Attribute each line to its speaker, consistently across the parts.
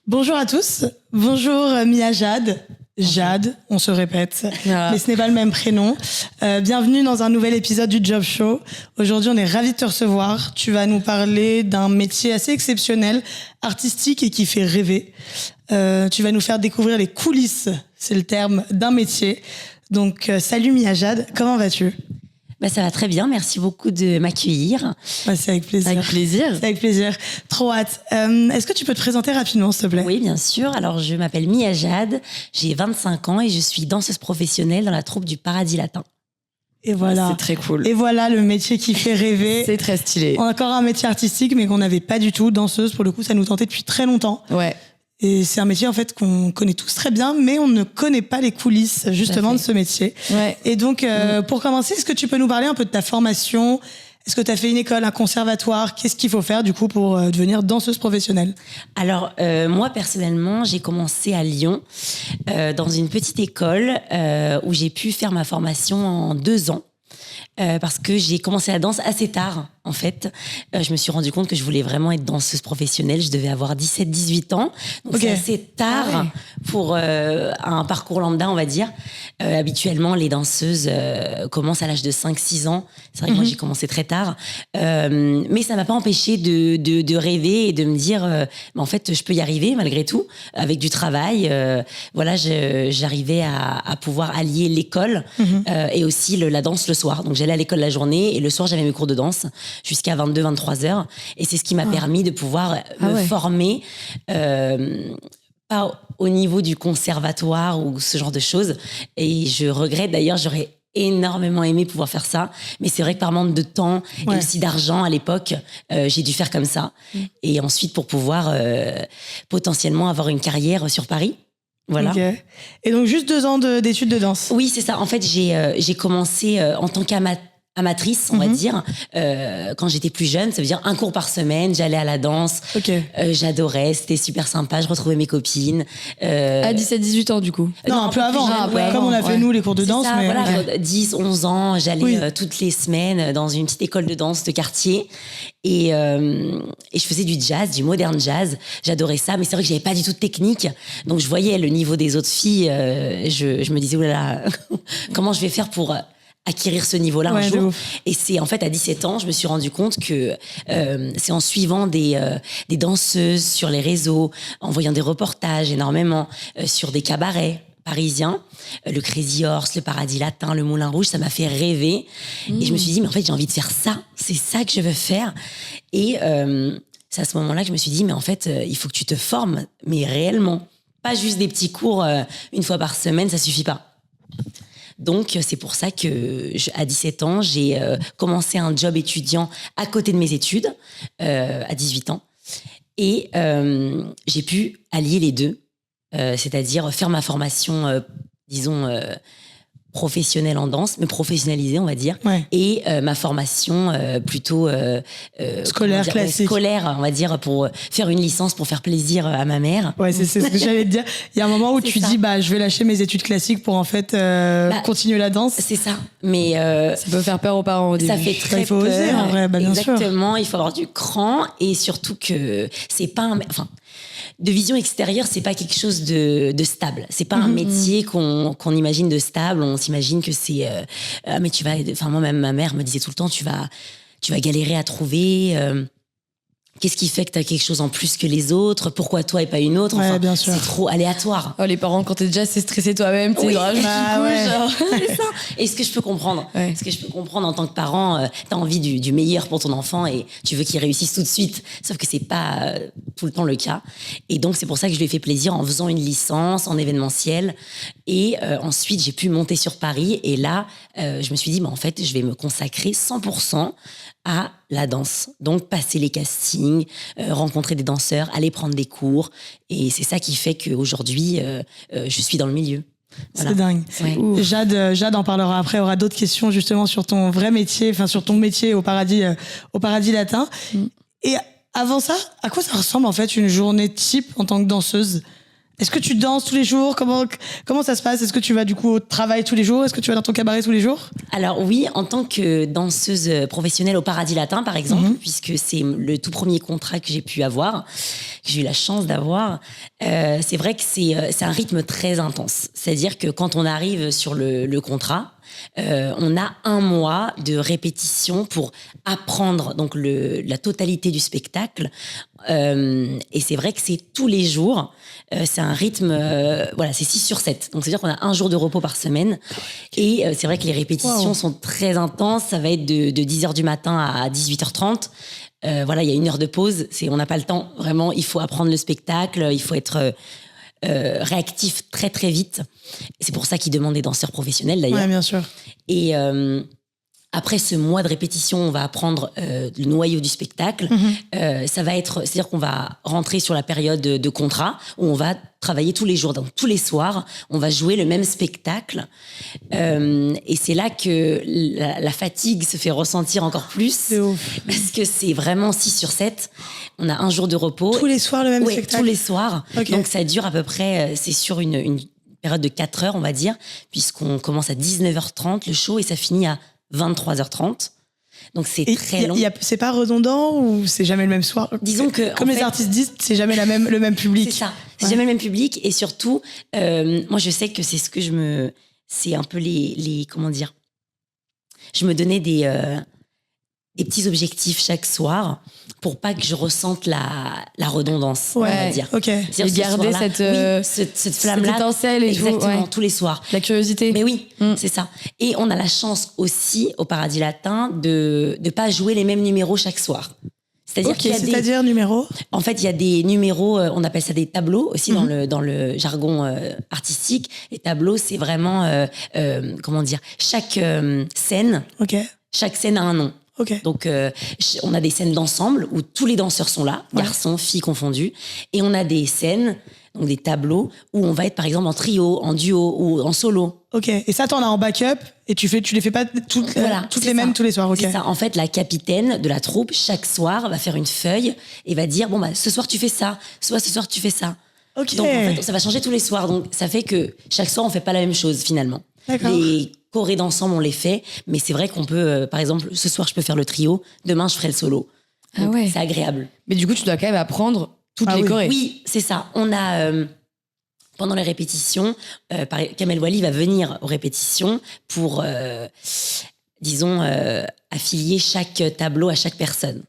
Speaker 1: Bonjour à tous, bonjour Mia Jade. Jade, on se répète, mais ce n'est pas le même prénom. Bienvenue dans un nouvel épisode du Job Show. Aujourd'hui, on est ravis de te recevoir. Tu vas nous parler d'un métier assez exceptionnel, artistique et qui fait rêver. Tu vas nous faire découvrir les coulisses, c'est le terme, d'un métier. Donc, salut Mia Jade, comment vas-tu ?
Speaker 2: Ça va très bien, merci beaucoup de m'accueillir.
Speaker 1: C'est avec plaisir.
Speaker 2: Avec plaisir.
Speaker 1: C'est avec plaisir. Trop hâte. Est-ce que tu peux te présenter rapidement, s'il te plaît ?
Speaker 2: Oui, bien sûr. Alors, je m'appelle Mia Jade, j'ai 25 ans et je suis danseuse professionnelle dans la troupe du Paradis Latin.
Speaker 1: Et voilà.
Speaker 3: C'est très cool.
Speaker 1: Et voilà le métier qui fait rêver.
Speaker 3: C'est très stylé.
Speaker 1: On a encore un métier artistique, mais qu'on n'avait pas du tout. Danseuse, pour le coup, ça nous tentait depuis très longtemps.
Speaker 3: Ouais.
Speaker 1: Et c'est un métier en fait qu'on connaît tous très bien, mais on ne connaît pas les coulisses justement de ce métier.
Speaker 3: Ouais.
Speaker 1: Et donc, pour commencer, est-ce que tu peux nous parler un peu de ta formation ? Est-ce que tu as fait une école, un conservatoire ? Qu'est-ce qu'il faut faire du coup pour devenir danseuse professionnelle ?
Speaker 2: Alors, moi personnellement, j'ai commencé à Lyon, dans une petite école où j'ai pu faire ma formation en 2 ans. Parce que j'ai commencé la danse assez tard, en fait. Je me suis rendu compte que je voulais vraiment être danseuse professionnelle. Je devais avoir 17-18 ans. Donc, c'est assez tard pour un parcours lambda, on va dire. Habituellement, les danseuses commencent à l'âge de 5-6 ans. C'est vrai que moi, j'ai commencé très tard. Mais ça m'a pas empêché de rêver et de me dire, en fait, je peux y arriver malgré tout, avec du travail. Voilà, j'arrivais à pouvoir allier l'école et aussi la danse le soir. Donc, j'allais à l'école la journée et le soir, j'avais mes cours de danse jusqu'à 22-23 heures. Et c'est ce qui m'a permis de pouvoir me former, pas au niveau du conservatoire ou ce genre de choses. Et je regrette d'ailleurs, j'aurais énormément aimé pouvoir faire ça. Mais c'est vrai que par manque de temps et aussi d'argent à l'époque, j'ai dû faire comme ça. Et ensuite, pour pouvoir potentiellement avoir une carrière sur Paris. Voilà.
Speaker 1: Okay. Et donc, juste 2 ans d'études de danse.
Speaker 2: Oui, c'est ça. En fait, j'ai commencé en tant qu'amatrice, on va dire, quand j'étais plus jeune. Ça veut dire 1 cours par semaine, j'allais à la danse. J'adorais, c'était super sympa, je retrouvais mes copines.
Speaker 3: À 17-18 ans, du coup.
Speaker 1: Non, un peu avant. Comme on a fait, nous, les cours de danse.
Speaker 2: Ça,
Speaker 1: mais...
Speaker 2: voilà, 10-11 ans, j'allais toutes les semaines dans une petite école de danse de quartier. Et je faisais du jazz, du modern jazz. J'adorais ça, mais c'est vrai que j'avais pas du tout de technique. Donc, je voyais le niveau des autres filles. Je me disais, oulala, comment je vais faire pour acquérir ce niveau-là un jour. Et c'est en fait à 17 ans, je me suis rendu compte que c'est en suivant des danseuses sur les réseaux, en voyant des reportages énormément sur des cabarets parisiens, le Crazy Horse, le Paradis Latin, le Moulin Rouge, ça m'a fait rêver. Et je me suis dit, mais en fait, j'ai envie de faire ça. C'est ça que je veux faire. Et c'est à ce moment-là que je me suis dit, mais en fait, il faut que tu te formes, mais réellement. Pas juste des petits cours 1 fois par semaine, ça suffit pas. Donc, c'est pour ça que, à 17 ans, j'ai commencé un job étudiant à côté de mes études, à 18 ans. Et j'ai pu allier les deux, c'est-à-dire faire ma formation, disons, professionnelle en danse, mais professionnalisée, on va dire, et ma formation plutôt
Speaker 1: scolaire, classique.
Speaker 2: Scolaire, on va dire, pour faire une licence, pour faire plaisir à ma mère.
Speaker 1: Ouais, c'est ce que j'allais te dire. Il y a un moment où tu dis, je vais lâcher mes études classiques pour en fait continuer la danse.
Speaker 2: C'est ça. Mais
Speaker 3: ça peut faire peur aux parents au début.
Speaker 2: Ça fait très
Speaker 1: il faut
Speaker 2: peur.
Speaker 1: oser, en vrai, bien sûr.
Speaker 2: Exactement. Il faut avoir du cran et surtout que c'est pas de vision extérieure, c'est pas quelque chose de stable. C'est pas un métier qu'on imagine de stable. On s'imagine que c'est mais tu vas. Enfin, moi même ma mère me disait tout le temps, tu vas galérer à trouver. Qu'est-ce qui fait que t'as quelque chose en plus que les autres ? Pourquoi toi et pas une autre ? Enfin,
Speaker 1: bien sûr.
Speaker 2: C'est trop aléatoire.
Speaker 3: Oh, les parents, quand t'es déjà assez stressé toi-même, t'es genre...
Speaker 2: C'est ça. Et ce que je peux comprendre. Ce que je peux comprendre en tant que parent, t'as envie du meilleur pour ton enfant et tu veux qu'il réussisse tout de suite. Sauf que c'est pas tout le temps le cas. Et donc, c'est pour ça que je lui ai fait plaisir en faisant une licence en événementiel. Et ensuite, j'ai pu monter sur Paris. Et là, je me suis dit, en fait, je vais me consacrer 100% à la danse. Donc, passer les castings, rencontrer des danseurs, aller prendre des cours. Et c'est ça qui fait qu'aujourd'hui, je suis dans le milieu. Voilà.
Speaker 1: C'est dingue. Ouais. Jade en parlera après, aura d'autres questions justement sur ton vrai métier, enfin sur ton métier au Paradis Latin. Et avant ça, à quoi ça ressemble en fait une journée type en tant que danseuse ? Est-ce que tu danses tous les jours? Comment ça se passe? Est-ce que tu vas du coup au travail tous les jours? Est-ce que tu vas dans ton cabaret tous les jours?
Speaker 2: Alors oui, en tant que danseuse professionnelle au Paradis Latin, par exemple, puisque c'est le tout premier contrat que j'ai pu avoir, que j'ai eu la chance d'avoir, c'est vrai que c'est un rythme très intense. C'est-à-dire que quand on arrive sur le contrat, on a 1 mois de répétition pour apprendre donc la totalité du spectacle. Et c'est vrai que c'est tous les jours. C'est un rythme, voilà, c'est 6/7. Donc, c'est-à-dire qu'on a 1 jour de repos par semaine. Et c'est vrai que les répétitions sont très intenses. Ça va être de 10h du matin à 18h30. Voilà, il y a 1 heure de pause. On n'a pas le temps. Vraiment, il faut apprendre le spectacle. Il faut être réactif très, très vite. Et c'est pour ça qu'ils demandent des danseurs professionnels, d'ailleurs.
Speaker 1: Ouais, bien sûr.
Speaker 2: Et après ce mois de répétition, on va apprendre le noyau du spectacle. Ça va être, c'est-à-dire qu'on va rentrer sur la période de contrat où on va travailler tous les jours, donc tous les soirs, on va jouer le même spectacle. Et c'est là que la fatigue se fait ressentir encore plus.
Speaker 1: C'est ouf.
Speaker 2: Parce que c'est vraiment 6/7. On a 1 jour de repos.
Speaker 1: Tous les soirs le même
Speaker 2: Oui,
Speaker 1: spectacle?
Speaker 2: tous les soirs.
Speaker 1: Okay.
Speaker 2: Donc ça dure à peu près, c'est sur une période de 4 heures, on va dire, puisqu'on commence à 19h30 le show et ça finit à 23h30. Donc c'est très long.
Speaker 1: C'est pas redondant ou c'est jamais le même soir?
Speaker 2: Disons que
Speaker 1: comme les artistes disent, c'est jamais le même public.
Speaker 2: C'est ça. C'est jamais le même public et surtout, moi je sais que c'est ce que c'est un peu les comment dire. Je me donnais des petits objectifs chaque soir pour pas que je ressente la redondance, on va dire.
Speaker 1: Ok.
Speaker 3: Et garder
Speaker 2: cette flamme-là,
Speaker 3: cette étincelle et
Speaker 2: exactement,
Speaker 3: tout,
Speaker 2: tous les soirs.
Speaker 3: La curiosité.
Speaker 2: Mais oui, c'est ça. Et on a la chance aussi au Paradis Latin de pas jouer les mêmes numéros chaque soir. C'est-à-dire qu'il y a
Speaker 1: c'est-à-dire numéros.
Speaker 2: En fait, il y a des numéros, on appelle ça des tableaux aussi dans le jargon artistique. Les tableaux, c'est vraiment comment dire, chaque scène.
Speaker 1: Ok.
Speaker 2: Chaque scène a un nom.
Speaker 1: Okay.
Speaker 2: Donc, on a des scènes d'ensemble où tous les danseurs sont là, garçons, filles confondus. Et on a des scènes, donc des tableaux, où on va être par exemple en trio, en duo ou en solo.
Speaker 1: Ok. Et ça, t'en as en backup et tu les fais pas toutes les mêmes tous les soirs. Ok.
Speaker 2: C'est ça. En fait, la capitaine de la troupe, chaque soir, va faire une feuille et va dire, bon, bah, ce soir, tu fais ça. Ce soir, tu fais ça.
Speaker 1: Ok.
Speaker 2: Donc, en fait, ça va changer tous les soirs. Donc, ça fait que chaque soir, on fait pas la même chose, finalement.
Speaker 1: D'accord.
Speaker 2: Les chorés d'ensemble, on les fait, mais c'est vrai qu'on peut, par exemple, ce soir, je peux faire le trio, demain, je ferai le solo. Donc,
Speaker 3: ah ouais.
Speaker 2: C'est agréable.
Speaker 3: Mais du coup, tu dois quand même apprendre toutes les chorés.
Speaker 2: Oui, c'est ça. On a, pendant les répétitions, Kamel Wally va venir aux répétitions pour, disons, affilier chaque tableau à chaque personne.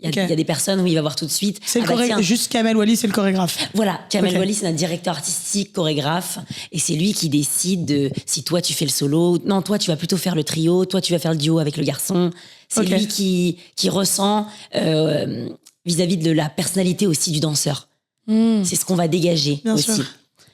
Speaker 2: Il y a des personnes où il va voir tout de suite.
Speaker 1: C'est juste Kamel Wally, c'est le chorégraphe.
Speaker 2: Voilà, Kamel Wally, c'est notre directeur artistique, chorégraphe, et c'est lui qui décide de si toi tu fais le solo, non, toi tu vas plutôt faire le trio, toi tu vas faire le duo avec le garçon. C'est lui qui ressent vis-à-vis de la personnalité aussi du danseur. C'est ce qu'on va dégager
Speaker 1: Bien
Speaker 2: aussi.
Speaker 1: sûr.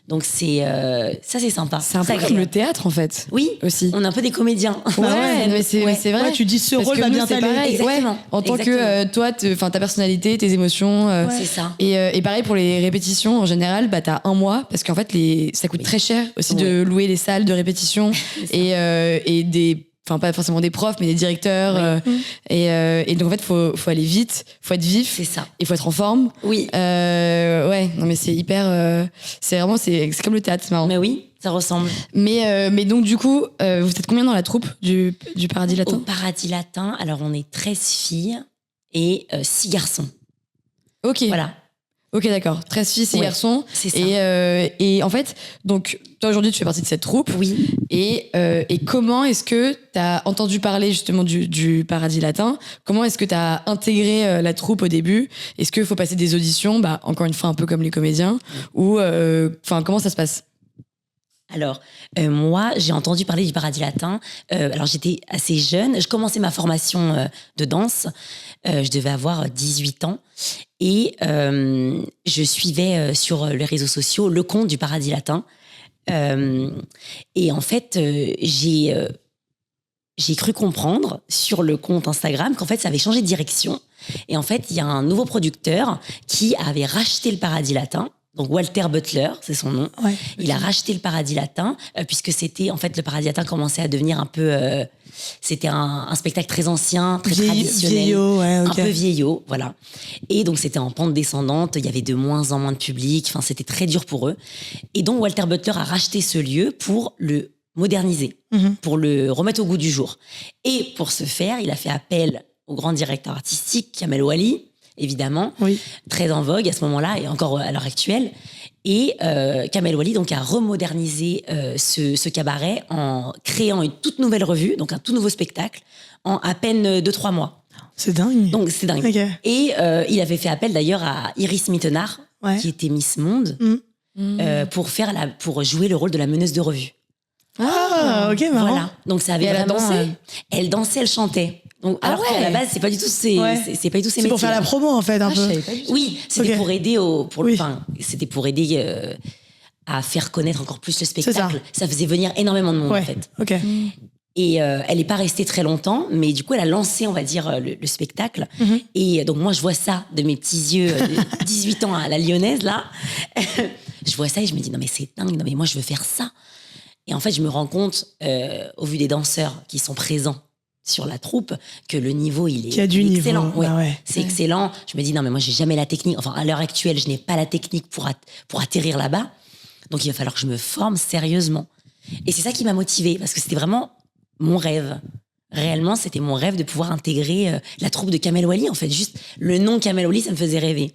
Speaker 2: Donc ça c'est sympa.
Speaker 3: C'est un peu comme le théâtre en fait.
Speaker 2: Oui,
Speaker 3: aussi.
Speaker 2: On est un peu des comédiens.
Speaker 3: Ouais, mais c'est vrai.
Speaker 1: Ouais, tu dis ce rôle va bien t'aller.
Speaker 2: Exactement.
Speaker 3: En tant que toi, ta personnalité, tes émotions.
Speaker 2: C'est ça.
Speaker 3: Et pareil pour les répétitions en général, bah t'as 1 mois parce qu'en fait ça coûte très cher aussi de louer les salles de répétition et des. Enfin, pas forcément des profs, mais des directeurs. Et donc, en fait, faut aller vite, faut être vif.
Speaker 2: C'est ça.
Speaker 3: Il faut être en forme.
Speaker 2: Oui.
Speaker 3: Ouais, non, mais c'est hyper. C'est comme le théâtre, c'est marrant.
Speaker 2: Mais oui, ça ressemble.
Speaker 3: Mais donc, du coup, vous êtes combien dans la troupe du Paradis Latin?
Speaker 2: Au Paradis Latin, alors on est 13 filles et 6 garçons.
Speaker 3: Ok.
Speaker 2: Voilà.
Speaker 3: Ok, d'accord. 13 filles, 6 garçons.
Speaker 2: C'est ça.
Speaker 3: Et en fait, donc, toi aujourd'hui, tu fais partie de cette troupe.
Speaker 2: Oui.
Speaker 3: Et comment est-ce que tu as entendu parler justement du Paradis Latin? Comment est-ce que tu as intégré la troupe au début? Est-ce qu'il faut passer des auditions, encore une fois, un peu comme les comédiens? Ou, comment ça se passe?
Speaker 2: Alors, moi, j'ai entendu parler du Paradis Latin. Alors, j'étais assez jeune. Je commençais ma formation de danse. Je devais avoir 18 ans. Et je suivais sur les réseaux sociaux le compte du Paradis Latin. Et en fait, j'ai cru comprendre sur le compte Instagram qu'en fait, ça avait changé de direction. Et en fait, il y a un nouveau producteur qui avait racheté le Paradis Latin. Donc Walter Butler, c'est son nom.
Speaker 1: Ouais,
Speaker 2: Il a racheté le Paradis Latin, puisque c'était, en fait, le Paradis Latin commençait à devenir un peu... c'était un spectacle très ancien, très traditionnel.
Speaker 1: Vieillot, ouais, ok.
Speaker 2: Un peu vieillot, voilà. Et donc c'était en pente descendante, il y avait de moins en moins de public, enfin c'était très dur pour eux. Et donc Walter Butler a racheté ce lieu pour le moderniser, pour le remettre au goût du jour. Et pour ce faire, il a fait appel au grand directeur artistique, Kamel Wally, évidemment, très en vogue à ce moment-là et encore à l'heure actuelle. Et Kamel Wally donc, a remodernisé ce cabaret en créant une toute nouvelle revue, donc un tout nouveau spectacle, en à peine 2-3 mois.
Speaker 1: C'est dingue.
Speaker 2: Donc c'est dingue.
Speaker 1: Okay.
Speaker 2: Et il avait fait appel d'ailleurs à Iris Mittenard, qui était Miss Monde, pour jouer le rôle de la meneuse de revue.
Speaker 1: Ah, ok, marrant.
Speaker 2: Voilà. Donc ça avait vraiment. Elle dansait, elle chantait. Donc, alors qu'à la base, c'est pas du tout ses métiers.
Speaker 1: C'est pour faire la promo, en fait, un peu.
Speaker 2: Oui, c'était pour aider c'était pour aider à faire connaître encore plus le spectacle. Ça faisait venir énormément de monde, en fait.
Speaker 1: Ok.
Speaker 2: Et elle n'est pas restée très longtemps, mais du coup, elle a lancé, on va dire, le spectacle. Et donc, moi, je vois ça de mes petits yeux de 18 ans à la lyonnaise, là. Je vois ça et je me dis, non, mais c'est dingue, non, mais moi, je veux faire ça. Et en fait, je me rends compte, au vu des danseurs qui sont présents sur la troupe, que le niveau, il est excellent. C'est excellent. Je me dis, non, mais moi, j'ai jamais la technique. Enfin, à l'heure actuelle, je n'ai pas la technique pour atterrir là-bas. Donc, il va falloir que je me forme sérieusement. Et c'est ça qui m'a motivée, parce que c'était vraiment mon rêve. Réellement, c'était mon rêve de pouvoir intégrer la troupe de Kamel Wally, en fait. Juste le nom Kamel Wally, ça me faisait rêver.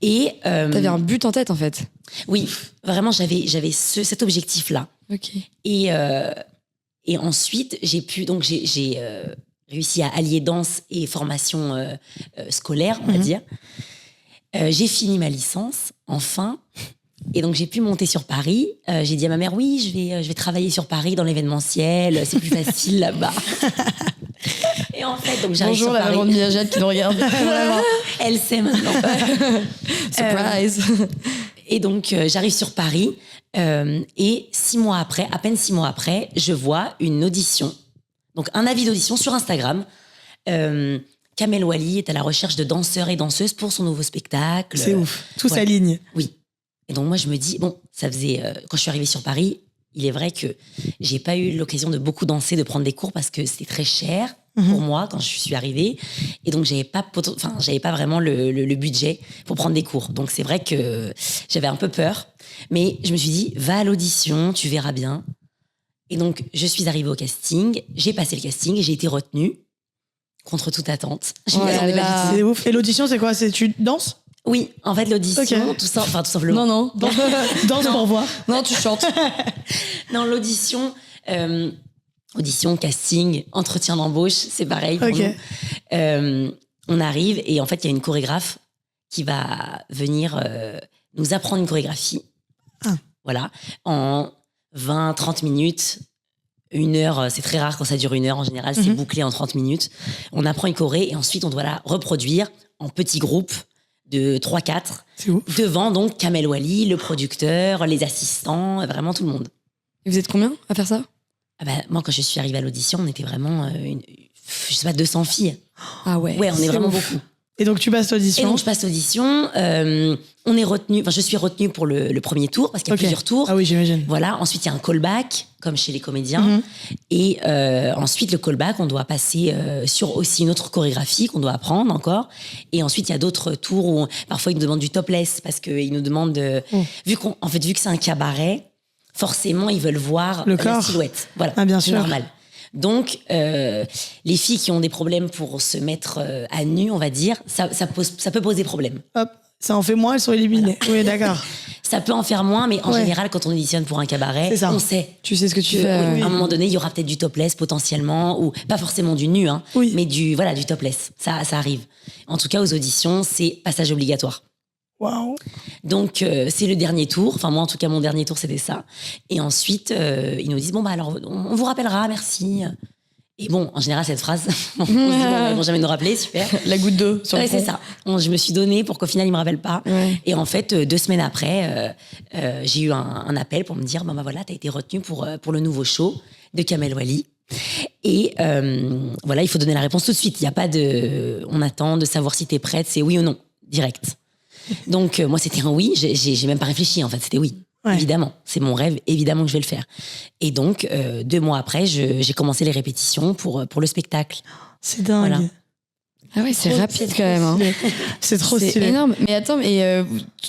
Speaker 2: Et
Speaker 3: t'avais un but en tête, en fait.
Speaker 2: Oui, vraiment, j'avais cet objectif-là.
Speaker 3: Ok.
Speaker 2: Et ensuite, j'ai réussi à allier danse et formation scolaire, on va dire. J'ai fini ma licence, enfin. Et donc, j'ai pu monter sur Paris. J'ai dit à ma mère, oui, je vais travailler sur Paris dans l'événementiel. C'est plus facile là-bas. Et en fait, donc j'arrive sur Paris.
Speaker 3: Bonjour, la maman de Mia Jade qui nous regarde. Vraiment.
Speaker 2: Elle sait maintenant.
Speaker 3: Surprise.
Speaker 2: Et donc, j'arrive sur Paris. Et à peine 6 mois après, je vois une audition. Donc, un avis d'audition sur Instagram. Kamel Wally est à la recherche de danseurs et danseuses pour son nouveau spectacle.
Speaker 1: C'est ouf. Tout s'aligne.
Speaker 2: Oui. Et donc, moi, je me dis, bon, ça faisait... quand je suis arrivée sur Paris, il est vrai que j'ai pas eu l'occasion de beaucoup danser, de prendre des cours parce que c'était très cher pour moi quand je suis arrivée. Et donc, j'avais pas vraiment le budget pour prendre des cours. Donc, c'est vrai que j'avais un peu peur. Mais je me suis dit, va à l'audition, tu verras bien. Et donc, je suis arrivée au casting. J'ai passé le casting et j'ai été retenue contre toute attente.
Speaker 1: C'est ouf. Et l'audition, c'est quoi? Tu danses?
Speaker 2: Oui, en fait, l'audition, tout simplement.
Speaker 3: Non.
Speaker 1: Danse pour voir.
Speaker 3: Non, tu chantes.
Speaker 2: Non, l'audition, audition, casting, entretien d'embauche, c'est pareil pour nous. On arrive et en fait, il y a une chorégraphe qui va venir nous apprendre une chorégraphie. Voilà, en 20-30 minutes, 1 heure, c'est très rare quand ça dure 1 heure, en général, c'est bouclé en 30 minutes. On apprend une choré et ensuite, on doit la reproduire en petits groupes de 3-4, devant donc Kamel Wally, le producteur, les assistants, vraiment tout le monde.
Speaker 3: Et vous êtes combien à faire ça?
Speaker 2: Moi, quand je suis arrivée à l'audition, on était vraiment, 200 filles.
Speaker 3: Ah ouais.
Speaker 2: Ouais, on est vraiment beaucoup.
Speaker 1: Et donc, tu passes l'audition?
Speaker 2: Et donc, je passe l'audition. On est retenu. Enfin, je suis retenue pour le premier tour parce qu'il y a plusieurs tours.
Speaker 1: Ah oui, j'imagine.
Speaker 2: Voilà. Ensuite, il y a un callback, comme chez les comédiens. Et ensuite, le callback, on doit passer sur aussi une autre chorégraphie qu'on doit apprendre encore. Et ensuite, il y a d'autres tours où parfois ils nous demandent du topless parce qu'ils nous demandent vu que c'est un cabaret, forcément, ils veulent voir la silhouette. Voilà.
Speaker 1: Ah, bien sûr.
Speaker 2: Normal. Donc, les filles qui ont des problèmes pour se mettre à nu, on va dire, ça peut poser problème.
Speaker 1: Hop, ça en fait moins, elles sont éliminées. Voilà. Oui, d'accord.
Speaker 2: Ça peut en faire moins, mais en général, quand on auditionne pour un cabaret, on sait.
Speaker 3: Tu sais ce que tu fais.
Speaker 2: À un moment donné, il y aura peut-être du topless potentiellement, ou pas forcément du nu, mais du topless. Ça arrive. En tout cas, aux auditions, c'est passage obligatoire.
Speaker 1: Waouh.
Speaker 2: Donc, c'est le dernier tour. Enfin, moi, en tout cas, mon dernier tour, c'était ça. Et ensuite, ils nous disent, alors, on vous rappellera, merci. Et bon, en général, cette phrase, on se dit, ils vont jamais nous rappeler, super.
Speaker 3: La goutte d'eau sur le front.
Speaker 2: C'est ça. Je me suis donnée pour qu'au final, ils me rappellent pas. Ouais. Et en fait, 2 semaines après, j'ai eu un appel pour me dire, voilà, t'as été retenue pour le nouveau show de Kamel Wally. Et voilà, il faut donner la réponse tout de suite. Il y a pas on attend de savoir si t'es prête, c'est oui ou non, direct. Donc moi c'était un oui, j'ai même pas réfléchi en fait, c'était oui. Ouais. Évidemment, c'est mon rêve, évidemment que je vais le faire. Et donc 2 mois après, j'ai commencé les répétitions pour le spectacle.
Speaker 1: C'est dingue. Voilà.
Speaker 3: Ah ouais, c'est rapide quand même. Hein.
Speaker 1: C'est trop stylé.
Speaker 3: C'est énorme. Mais attends,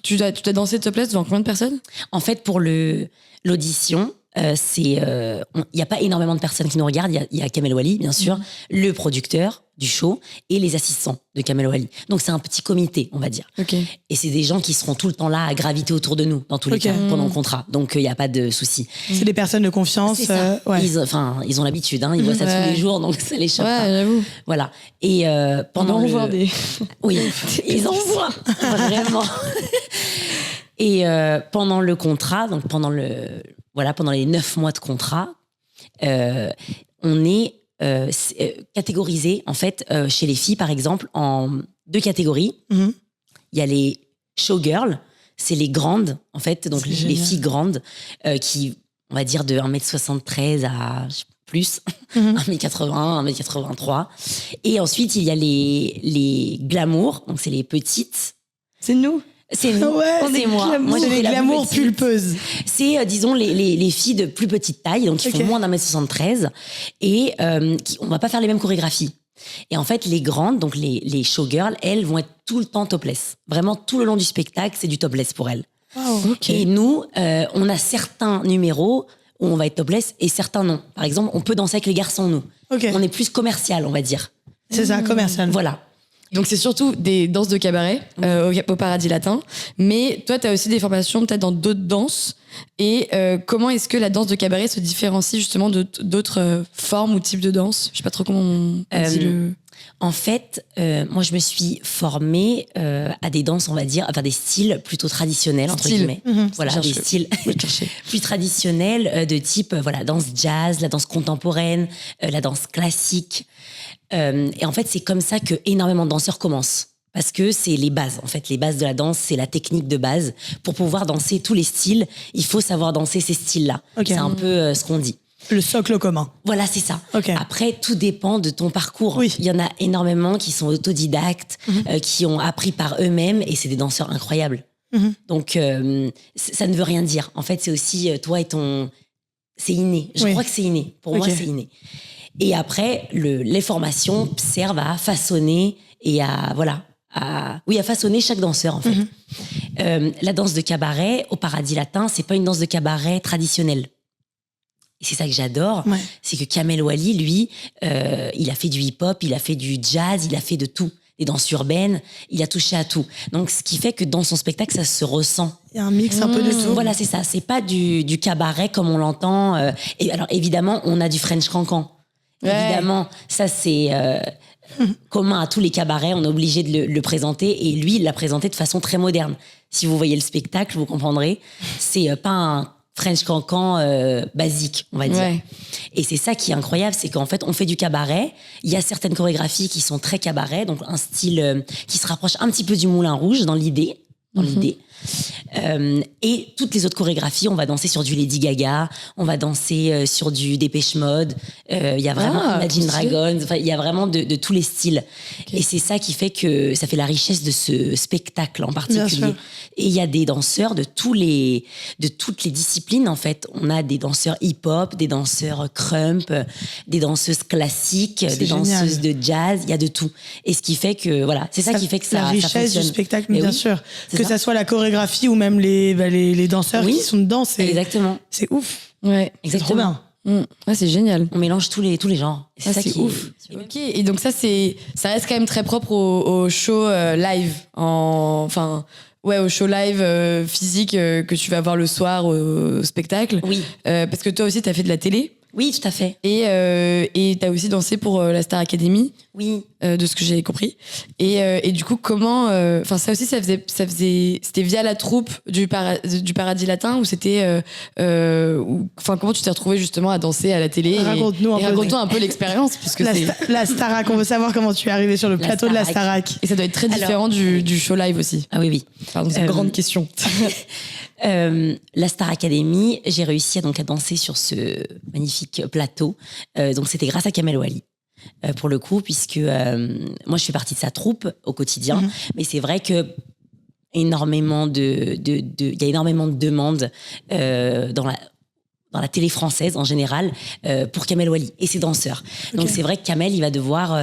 Speaker 3: tu dois danser top place devant combien de personnes?
Speaker 2: En fait, pour l'audition, il y a pas énormément de personnes qui nous regardent. Il y a Kamel Ouali, bien sûr, le producteur du show et les assistants de Kamel Ouali. Donc c'est un petit comité, on va dire.
Speaker 3: Okay.
Speaker 2: Et c'est des gens qui seront tout le temps là à graviter autour de nous dans tous les cas pendant le contrat. Donc il y a pas de souci.
Speaker 1: C'est des personnes de confiance.
Speaker 2: C'est ça. Ouais. Ils ont l'habitude, hein, ils voient ça tous les jours, donc ça les choque pas.
Speaker 3: J'avoue.
Speaker 2: Voilà. Et pendant oui, ils en voient vraiment. Et pendant le contrat, donc pendant les 9 mois de contrat, on est catégorisé en fait chez les filles par exemple en 2 catégories. Il y a les showgirls, c'est les grandes en fait, donc les filles grandes qui, on va dire de 1m73 à plus, 1m80, 1m83. Et ensuite il y a les glamours, donc c'est les petites.
Speaker 3: C'est nous.
Speaker 2: C'est nous, c'est moi.
Speaker 1: Moi, c'est les glamours pulpeuses.
Speaker 2: C'est, disons, les filles de plus petite taille, donc qui font moins d'1m73, et on va pas faire les mêmes chorégraphies. Et en fait, les grandes, donc les showgirls, elles vont être tout le temps topless. Vraiment, tout le long du spectacle, c'est du topless pour elles.
Speaker 1: Wow,
Speaker 2: Et nous, on a certains numéros où on va être topless et certains non. Par exemple, on peut danser avec les garçons, nous. On est plus commercial, on va dire.
Speaker 1: C'est ça, commercial.
Speaker 2: Voilà.
Speaker 3: Donc c'est surtout des danses de cabaret au Paradis Latin, mais toi tu as aussi des formations peut-être dans d'autres danses. Et comment est-ce que la danse de cabaret se différencie justement d'autres formes ou types de danse? Je sais pas trop comment on dit le...
Speaker 2: En fait, moi je me suis formée à des danses, on va dire, enfin des styles plutôt traditionnels entre guillemets. Voilà, des styles plus traditionnels de type danse jazz, la danse contemporaine, la danse classique. Et en fait, c'est comme ça que énormément de danseurs commencent. Parce que c'est les bases. En fait, les bases de la danse, c'est la technique de base. Pour pouvoir danser tous les styles, il faut savoir danser ces styles-là. C'est un peu ce qu'on dit.
Speaker 1: Le socle commun.
Speaker 2: Voilà, c'est ça. Après, tout dépend de ton parcours.
Speaker 1: Oui.
Speaker 2: Il y en a énormément qui sont autodidactes, qui ont appris par eux-mêmes, et c'est des danseurs incroyables. Donc, ça ne veut rien dire. En fait, c'est aussi toi et ton... C'est inné. Je crois que c'est inné. Pour moi, c'est inné. Et après, les formations servent à façonner et à façonner chaque danseur, en fait. La danse de cabaret au Paradis Latin, c'est pas une danse de cabaret traditionnelle. Et c'est ça que j'adore, c'est que Kamel Ouali, lui, il a fait du hip-hop, il a fait du jazz, il a fait de tout. Des danses urbaines, il a touché à tout. Donc, ce qui fait que dans son spectacle, ça se ressent.
Speaker 1: Il y a un mix un peu de tout.
Speaker 2: Voilà, c'est ça. C'est pas du cabaret comme on l'entend. Et alors, évidemment, on a du French cancan. Évidemment, ça c'est commun à tous les cabarets, on est obligé de le présenter, et lui il l'a présenté de façon très moderne. Si vous voyez le spectacle, vous comprendrez, c'est pas un French cancan basique, on va dire. Et c'est ça qui est incroyable, c'est qu'en fait on fait du cabaret, il y a certaines chorégraphies qui sont très cabaret, donc un style qui se rapproche un petit peu du Moulin Rouge dans l'idée. Et toutes les autres chorégraphies, on va danser sur du Lady Gaga, on va danser sur du Dépêche Mode, il y a vraiment Imagine Dragons, il y a vraiment de tous les styles. Et c'est ça qui fait que ça fait la richesse de ce spectacle en particulier. Et il y a des danseurs de toutes les disciplines, en fait. On a des danseurs hip-hop, des danseurs crump, des danseuses classiques, des danseuses de jazz, il y a de tout. Et ce qui fait que, c'est ça qui fait que ça fonctionne. La richesse
Speaker 1: du spectacle, bien sûr. Que ça soit la chorégraphie ou même les danseurs qui sont dedans,
Speaker 2: exactement.
Speaker 1: C'est ouf.
Speaker 3: Ouais,
Speaker 1: c'est trop bien.
Speaker 3: C'est génial.
Speaker 2: On mélange tous les genres. C'est ça qui est
Speaker 3: ouf. Ok, et donc ça reste quand même très propre au show live, au show live physique que tu vas voir le soir au spectacle.
Speaker 2: Oui.
Speaker 3: Parce que toi aussi, t'as fait de la télé.
Speaker 2: Oui, tout à fait.
Speaker 3: Et t'as aussi dansé pour la Star Academy.
Speaker 2: Oui.
Speaker 3: De ce que j'ai compris. Et du coup, comment... ça aussi, c'était via la troupe du Paradis Latin, ou c'était... comment tu t'es retrouvée justement à danser à la télé? Raconte-nous un peu l'expérience. Puisque
Speaker 1: la Starac, on veut savoir comment tu es arrivée sur le plateau de la Starac.
Speaker 3: Et ça doit être très différent du show live aussi.
Speaker 2: Ah oui.
Speaker 3: Pardon, c'est une grande question.
Speaker 2: La Star Academy, j'ai réussi à danser sur ce magnifique plateau. Donc c'était grâce à Kamel Ouali. Pour le coup, puisque moi je fais partie de sa troupe au quotidien, mais c'est vrai que énormément il y a énormément de demandes dans la télé française en général pour Kamel Wally et ses danseurs. Donc c'est vrai que Kamel, il va devoir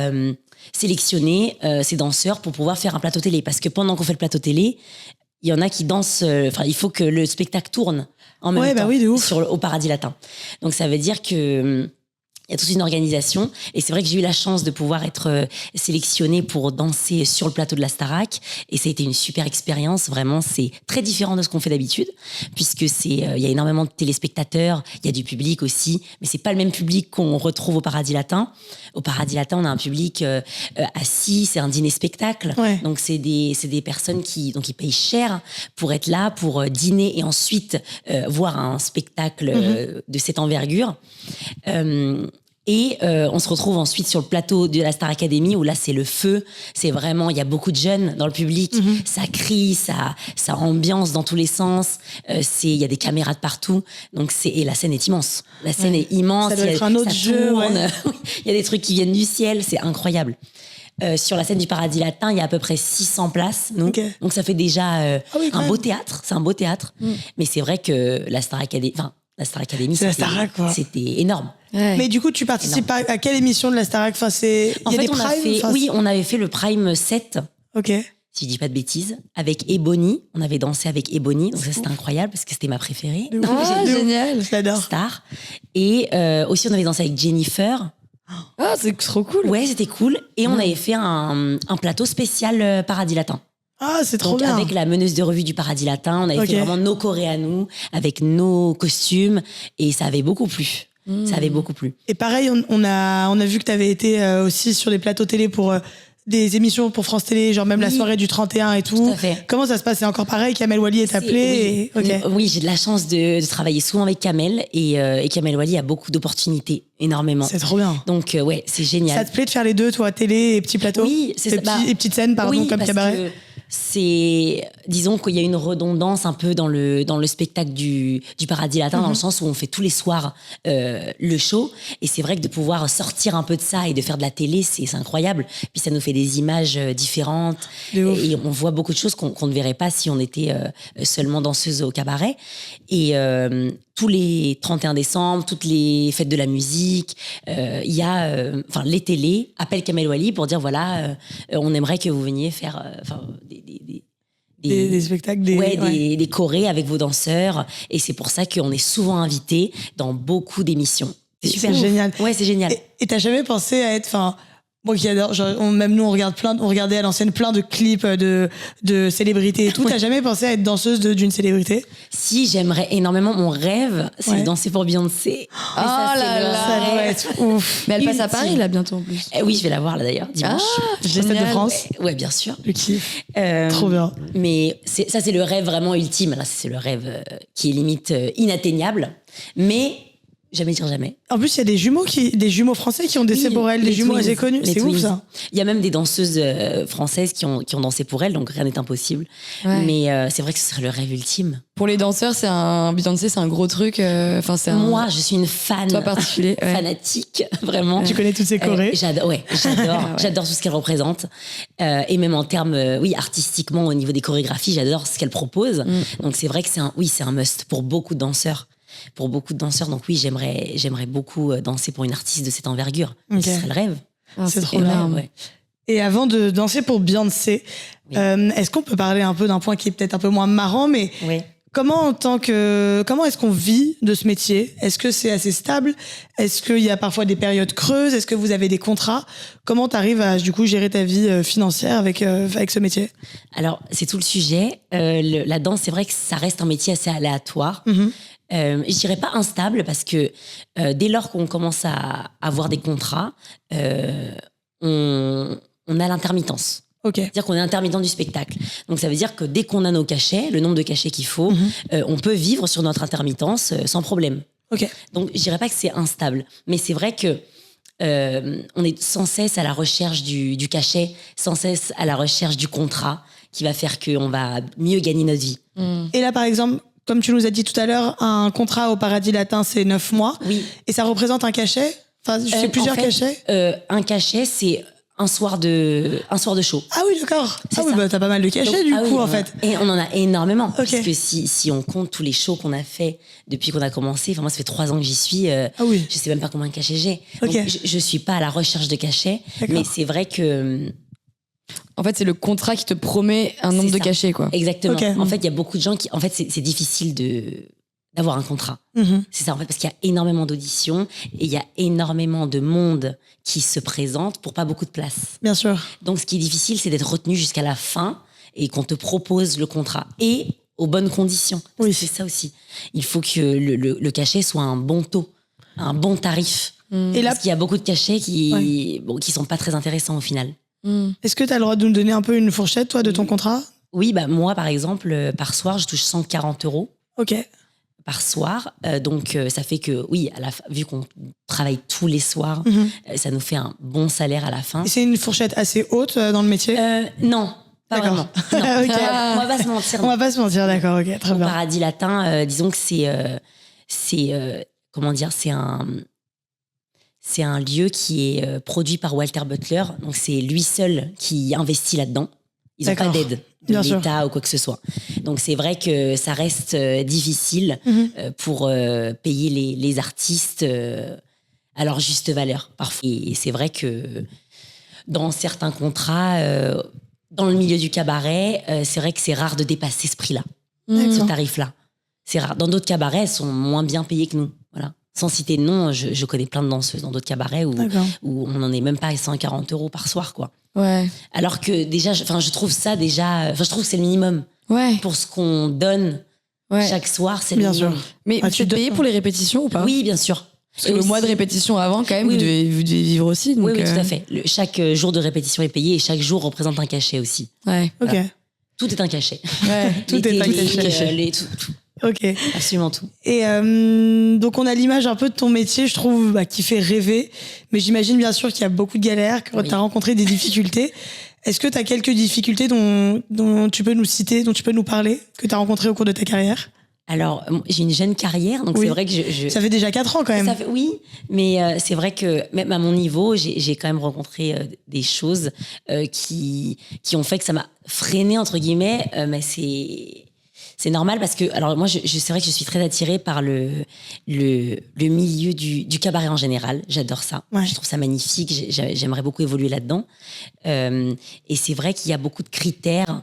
Speaker 2: sélectionner ses danseurs pour pouvoir faire un plateau télé. Parce que pendant qu'on fait le plateau télé, il y en a qui dansent... il faut que le spectacle tourne en même temps
Speaker 1: de ouf.
Speaker 2: au Paradis Latin. Donc ça veut dire que... Il y a toute une organisation et c'est vrai que j'ai eu la chance de pouvoir être sélectionnée pour danser sur le plateau de la Starac et ça a été une super expérience. Vraiment, c'est très différent de ce qu'on fait d'habitude puisque il y a énormément de téléspectateurs, il y a du public aussi, mais c'est pas le même public qu'on retrouve au Paradis Latin. Au Paradis Latin, on a un public assis, c'est un dîner-spectacle. Ouais. Donc c'est des personnes qui payent cher pour être là, pour dîner et ensuite voir un spectacle de cette envergure. Et on se retrouve ensuite sur le plateau de la Star Academy où là c'est le feu, c'est vraiment, il y a beaucoup de jeunes dans le public, ça crie, ça ambiance dans tous les sens, il y a des caméras de partout, donc et la scène est immense, est immense,
Speaker 1: ça doit être un autre jeu,
Speaker 2: il y a des trucs qui viennent du ciel, c'est incroyable. Sur la scène du Paradis Latin, il y a à peu près 600 places. Donc ça fait déjà un beau théâtre, c'est un beau théâtre, mais c'est vrai que la Star Academy, c'était énorme.
Speaker 1: Ouais. Mais du coup, tu participes à quelle émission de la Starac? Enfin, il y a des primes.
Speaker 2: Oui, on avait fait le Prime 7.
Speaker 1: Ok.
Speaker 2: Si je dis pas de bêtises, avec Ebony. On avait dansé avec Ebony, donc ça c'était incroyable parce que c'était ma préférée.
Speaker 1: Génial, je l'adore.
Speaker 2: Star. Et aussi on avait dansé avec Jennifer.
Speaker 3: Ah, c'est trop cool.
Speaker 2: Ouais, c'était cool. Et on avait fait un plateau spécial Paradis Latin.
Speaker 1: Ah, c'est trop bien.
Speaker 2: Avec la meneuse de revue du Paradis Latin, on avait fait vraiment nos chorés à nous, avec nos costumes, et ça avait beaucoup plu. Ça avait beaucoup plu.
Speaker 1: Et pareil, on a vu que tu avais été aussi sur des plateaux télé pour des émissions pour France Télé, genre même la soirée du 31 et tout.
Speaker 2: Tout à fait.
Speaker 1: Comment ça se passe? C'est encore pareil? Kamel Wally est appelé?
Speaker 2: Oui, j'ai de la chance de travailler souvent avec Kamel et Kamel Wally a beaucoup d'opportunités, énormément.
Speaker 1: C'est trop bien.
Speaker 2: Donc ouais, c'est génial.
Speaker 1: Ça te plaît de faire les deux, toi, télé et petits plateaux?
Speaker 2: Oui, c'est ça.
Speaker 1: Et petites scènes, pardon, comme cabaret?
Speaker 2: Disons qu'il y a une redondance un peu dans le spectacle du Paradis Latin, dans le sens où on fait tous les soirs le show, et c'est vrai que de pouvoir sortir un peu de ça et de faire de la télé, c'est incroyable. Puis ça nous fait des images différentes et on voit beaucoup de choses qu'on ne verrait pas si on était seulement danseuse au cabaret. Et tous les 31 décembre, toutes les fêtes de la musique, il y a les télés appellent Kamel Wally pour dire voilà, on aimerait que vous veniez faire
Speaker 1: des spectacles,
Speaker 2: des chorés avec vos danseurs, et c'est pour ça qu'on est souvent invité dans beaucoup d'émissions.
Speaker 1: C'est super génial.
Speaker 2: Ouais, c'est génial.
Speaker 1: Et t'as jamais pensé à être, moi qui adore, même nous on regardait à l'ancienne plein de clips de célébrités et tout. T'as jamais pensé à être danseuse d'une célébrité?
Speaker 2: Si, j'aimerais énormément. Mon rêve, c'est de danser pour Beyoncé.
Speaker 1: Ça doit être ouf.
Speaker 3: Mais elle passe à Paris là bientôt en plus.
Speaker 2: Oui, je vais la voir là d'ailleurs dimanche.
Speaker 1: Stade de France.
Speaker 2: Ouais, bien sûr.
Speaker 1: Le kiff. Trop bien.
Speaker 2: Mais ça c'est le rêve vraiment ultime. Là, c'est le rêve qui est limite inatteignable. Mais jamais dire jamais.
Speaker 1: En plus, il y a des jumeaux français qui ont dansé pour elle, des jumeaux assez connus. C'est ouf, ça.
Speaker 2: Il y a même des danseuses françaises qui ont dansé pour elle, donc rien n'est impossible. Ouais. Mais c'est vrai que ce serait le rêve ultime.
Speaker 3: Pour les danseurs, Beyoncé, c'est un gros truc.
Speaker 2: Moi, je suis une fan.
Speaker 3: Toi particulier.
Speaker 2: Fanatique, vraiment.
Speaker 1: Tu connais toutes ces chorés?
Speaker 2: J'adore. J'adore tout ce qu'elle représente. Et même en termes, artistiquement, au niveau des chorégraphies, j'adore ce qu'elle propose. Donc c'est vrai que c'est un must pour beaucoup de danseurs. Donc oui, j'aimerais beaucoup danser pour une artiste de cette envergure. Ce serait le rêve.
Speaker 1: C'est trop bien. Ouais. Et avant de danser pour Beyoncé, est-ce qu'on peut parler un peu d'un point qui est peut-être un peu moins marrant, mais comment est-ce qu'on vit de ce métier? Est-ce que c'est assez stable? Est-ce qu'il y a parfois des périodes creuses? Est-ce que vous avez des contrats? Comment tu arrives à du coup gérer ta vie financière avec ce métier?
Speaker 2: Alors, c'est tout le sujet. La danse, c'est vrai que ça reste un métier assez aléatoire. Je dirais pas instable parce que dès lors qu'on commence à avoir des contrats, on a l'intermittence. C'est-à-dire qu'on est intermittent du spectacle. Donc ça veut dire que dès qu'on a nos cachets, le nombre de cachets qu'il faut, on peut vivre sur notre intermittence sans problème. Donc je dirais pas que c'est instable, mais c'est vrai que on est sans cesse à la recherche du cachet, sans cesse à la recherche du contrat qui va faire qu'on va mieux gagner notre vie.
Speaker 1: Et là, par exemple, comme tu nous as dit tout à l'heure, un contrat au Paradis Latin, c'est 9 mois.
Speaker 2: Oui.
Speaker 1: Et ça représente un cachet? C'est plusieurs cachets?
Speaker 2: Un cachet, c'est un soir de show.
Speaker 1: Ah oui, d'accord.
Speaker 2: C'est
Speaker 1: Ah oui,
Speaker 2: ça.
Speaker 1: bah t'as pas mal de cachets du coup, en fait.
Speaker 2: Et on en a énormément.
Speaker 1: Ok.
Speaker 2: Parce que si on compte tous les shows qu'on a fait depuis qu'on a commencé, enfin moi, ça fait 3 ans que j'y suis.
Speaker 1: Ah oui.
Speaker 2: Je sais même pas combien de cachets j'ai.
Speaker 1: Ok.
Speaker 2: Donc, je suis pas à la recherche de cachets.
Speaker 1: D'accord.
Speaker 2: Mais c'est vrai que...
Speaker 3: En fait, c'est le contrat qui te promet un nombre
Speaker 2: C'est
Speaker 3: de
Speaker 2: ça.
Speaker 3: cachets, quoi.
Speaker 2: Exactement.
Speaker 1: Ok.
Speaker 2: En fait, il y a beaucoup de gens qui... En fait, c'est difficile d'avoir un contrat.
Speaker 1: Mhm.
Speaker 2: C'est ça, en fait, parce qu'il y a énormément d'auditions et il y a énormément de monde qui se présente pour pas beaucoup de place.
Speaker 1: Bien sûr.
Speaker 2: Donc, ce qui est difficile, c'est d'être retenu jusqu'à la fin et qu'on te propose le contrat. Et aux bonnes conditions.
Speaker 1: Oui.
Speaker 2: C'est ça aussi. Il faut que le cachet soit un bon taux, un bon tarif.
Speaker 1: Et là,
Speaker 2: Parce qu'il y a beaucoup de cachets qui sont pas très intéressants au final.
Speaker 1: est-ce que tu as le droit de nous donner un peu une fourchette, toi, de ton contrat?
Speaker 2: Oui, bah moi, par exemple, par soir, je touche 140 €
Speaker 1: Ok.
Speaker 2: par soir. Donc, ça fait que, oui, vu qu'on travaille tous les soirs, ça nous fait un bon salaire à la fin.
Speaker 1: Et c'est une fourchette assez haute dans le métier?
Speaker 2: Non, pas
Speaker 1: D'accord.
Speaker 2: vraiment. Non.
Speaker 1: Ok.
Speaker 2: On va pas se mentir.
Speaker 1: On va pas se mentir, d'accord, ok, très
Speaker 2: Au
Speaker 1: bien.
Speaker 2: Paradis Latin, disons que comment dire, c'est un lieu qui est produit par Walter Butler. Donc, c'est lui seul qui investit là-dedans. Ils n'ont pas
Speaker 1: D'accord.
Speaker 2: d'aide de
Speaker 1: Bien sûr.
Speaker 2: l'État ou quoi que ce soit. Donc, c'est vrai que ça reste difficile pour payer les artistes à leur juste valeur, parfois. Et c'est vrai que dans certains contrats, dans le milieu du cabaret, c'est vrai que c'est rare de dépasser ce prix-là, ce tarif-là. C'est rare. Dans d'autres cabarets, elles sont moins bien payées que nous. Voilà. Sans citer de nom, je connais plein de danseuses dans d'autres cabarets où on n'en est même pas à 140 € par soir, quoi.
Speaker 3: Ouais.
Speaker 2: Alors que déjà, je trouve ça déjà... je trouve que c'est le minimum.
Speaker 3: Ouais.
Speaker 2: Pour ce qu'on donne chaque soir, c'est le
Speaker 1: Bien
Speaker 2: minimum.
Speaker 1: sûr.
Speaker 3: Mais tu te payes pour les répétitions ou pas?
Speaker 2: Oui, bien sûr.
Speaker 3: Parce que le mois de répétition avant, quand même,
Speaker 2: Oui,
Speaker 3: vous devez vivre aussi. Donc,
Speaker 2: oui, tout à fait. Chaque jour de répétition est payé et chaque jour représente un cachet aussi.
Speaker 3: Ouais.
Speaker 1: Ok.
Speaker 2: Voilà. Tout est un cachet.
Speaker 3: Ouais.
Speaker 1: Tout
Speaker 2: Les
Speaker 1: est un
Speaker 2: télés,
Speaker 1: cachet.
Speaker 2: tout.
Speaker 1: Ok.
Speaker 2: Absolument tout.
Speaker 1: Et donc on a l'image un peu de ton métier, je trouve, qui fait rêver. Mais j'imagine bien sûr qu'il y a beaucoup de galères, que tu as rencontré des difficultés. Est-ce que tu as quelques difficultés dont tu peux nous citer, dont tu peux nous parler, que tu as rencontrées au cours de ta carrière?
Speaker 2: Alors, j'ai une jeune carrière, donc c'est vrai que
Speaker 1: Ça fait déjà 4 ans quand même.
Speaker 2: Oui, mais c'est vrai que même à mon niveau, j'ai quand même rencontré des choses qui ont fait que ça m'a freiné, entre guillemets, mais c'est normal parce que, alors moi, c'est vrai que je suis très attirée par le milieu du cabaret en général. J'adore ça.
Speaker 1: Ouais.
Speaker 2: Je trouve ça magnifique. J'aimerais beaucoup évoluer là-dedans. Et c'est vrai qu'il y a beaucoup de critères